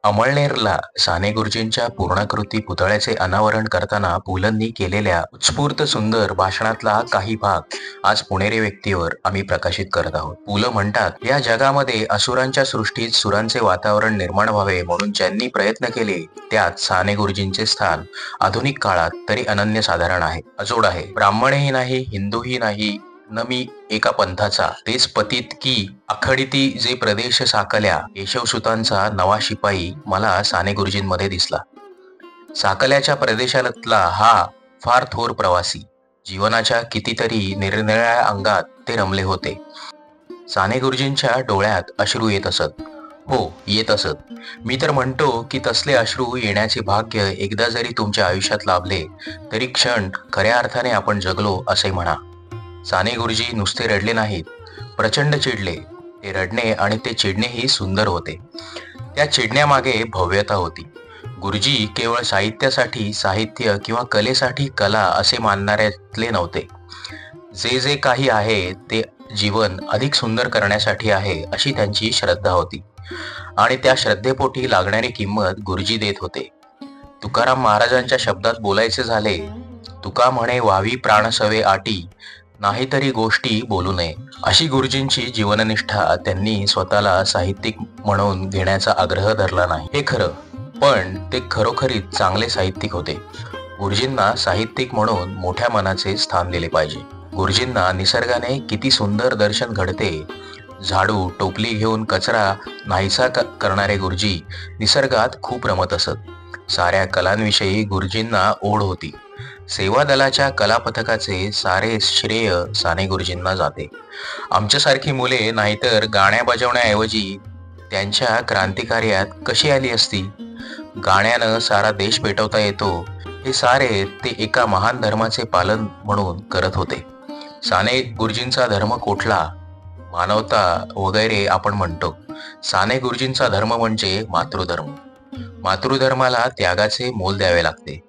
अमळनेरला साने गुरुजींच्या पूर्णाकृती पुतळ्याचे अनावरण करताना पुलंनी केलेल्या उत्स्फूर्त सुंदर भाषणातला काही भाग आज पुणेरी व्यक्तीवर आम्ही प्रकाशित करत आहोत. पुलं म्हणतात, या जगामध्ये असुरांच्या सृष्टीत सुरांचे वातावरण निर्माण व्हावे म्हणून ज्यांनी प्रयत्न केले त्यात साने गुरुजींचे स्थान आधुनिक काळात तरी अनन्यसाधारण आहे, अजोड आहे. ब्राह्मणही नाही, हिंदूही नाही, न मी एका पंथाचा, तेच पतित की आखडीती जे प्रदेश साकल्या, केशवसुतांचा नवा शिपाई मला साने गुरुजींमध्ये दिसला. साकल्याच्या प्रदेशातला हा फार थोर प्रवासी, जीवनाच्या कितीतरी निरनिराळ्या अंगात ते रमले होते. साने गुरुजींच्या डोळ्यात अश्रू येत असत. हो, येत असत. मी तर म्हणतो की तसले अश्रू येण्याचे भाग्य एकदा जरी तुमच्या आयुष्यात लाभले तरी क्षण खऱ्या अर्थाने आपण जगलो असे म्हणा. साने गुरुजी नुसते रडले नाहीत, प्रचंड चिडले. ते रडणे आणि ते चिडणेही सुंदर होते. त्या चिडण्यामागे भव्यता होती. गुरुजी केवळ साहित्यासाठी साहित्य किंवा कलेसाठी कला असे मानणाऱ्यातले नव्हते. जे जे काही आहे ते जीवन अधिक सुंदर करण्यासाठी आहे अशी त्यांची श्रद्धा होती आणि त्या श्रद्धेपोटी लागणारी किंमत गुरुजी देत होते. तुकाराम महाराजांच्या शब्दात बोलायचे झाले, तुका म्हणे व्हावी प्राणसवे आटी, नाहीतरी गोष्टी बोलू नये. अशी गुरुजींची जीवननिष्ठा. त्यांनी स्वतःला साहित्यिक म्हणून घेण्याचा आग्रह धरला नाही, हे खरं, पण ते खरोखरीच चांगले साहित्यिक होते. गुरुजींना साहित्यिक म्हणून मोठ्या मनाचे स्थान दिले पाहिजे. गुरुजींना निसर्गाने किती सुंदर दर्शन घडते. झाडू टोपली घेऊन कचरा नाहीसा करणारे गुरुजी निसर्गात खूप रमत असत. साऱ्या कलांविषयी गुरुजींना ओढ होती. सेवा दलाच्या कला पथकाचे सारे श्रेय साने गुरुजींना जाते. आमच्यासारखी मुले नाहीतर गाण्या बजावण्याऐवजी त्यांच्या क्रांतिकार्यात कशी आली असती. गाण्यानं सारा देश पेटवता येतो हे सारे ते एका महान धर्माचे पालन म्हणून करत होते. साने गुरुजींचा धर्म कोठला, मानवता वगैरे आपण म्हणतो. साने गुरुजींचा धर्म म्हणजे मातृधर्म. मातृधर्माला त्यागाचे मोल द्यावे लागते.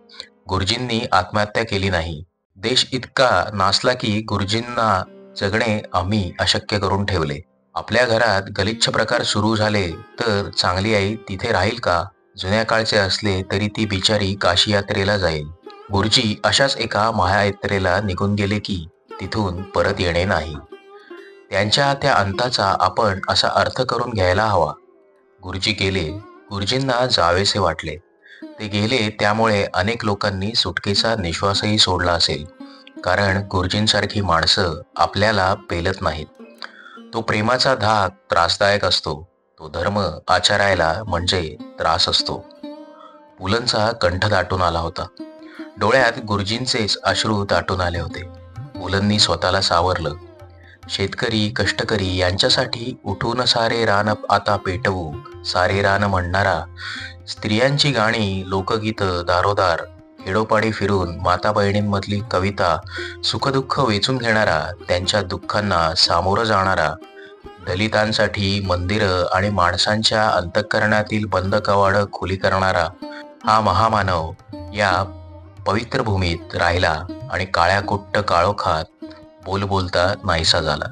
गुरुजींनी आत्महत्या केली नाही. देश इतका नाचला की गुरुजींना जगणे आम्ही अशक्य करून ठेवले. आपल्या घरात गलिच्छ प्रकार सुरू झाले तर चांगली आई तिथे राहील का? जुन्या काळचे असले तरी ती बिचारी काशी यात्रेला जाईल. गुरुजी अशाच एका महायात्रेला निघून गेले की तिथून परत येणे नाही. त्यांच्या त्या अंताचा आपण असा अर्थ करून घ्यायला हवा. गुरुजी गेले, गुरुजींना जावेसे वाटले. ते गेले त्यामुळे अनेक लोकांनी सुटकेचा निश्वासही सोडला असेल, कारण गुरुजींसारखी माणसं आपल्याला पेलत नाहीत. तो प्रेमाचा धाक त्रासदायक असतो, तो धर्म आचरायला म्हणजे त्रास असतो. पुलंचा कंठ दाटून आला होता. डोळ्यात गुरुजींचेच अश्रू दाटून आले होते. पुलंनी स्वतःला सावरलं. शेतकरी कष्टकरी यांच्यासाठी उठून सारे रान आता पेटवू, सारे रान म्हणणारा, स्त्रियांची गाणी लोकगीत दारोदार, खेडोपाडी फिरून माता बहिणींमधली कविता, सुखदुःख वेचून घेणारा, त्यांच्या दुःखांना सामोरं जाणारा, दलितांसाठी मंदिरं आणि माणसांच्या अंतःकरणातील बंद कवाडं खुली करणारा हा महामानव या पवित्र भूमीत राहिला आणि काळ्या कुट्ट काळोखात बोलता नाहीसा झाला.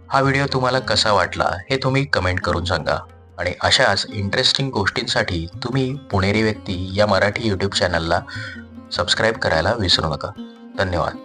हा व्हिडिओ तुम्हाला कसा वाटला हे तुम्ही कमेंट करून सांगा आणि अशाच इंटरेस्टिंग गोष्टींसाठी तुम्ही पुणेरी व्यक्ती या मराठी यूट्यूब चॅनलला सबस्क्राईब करायला विसरू नका. धन्यवाद.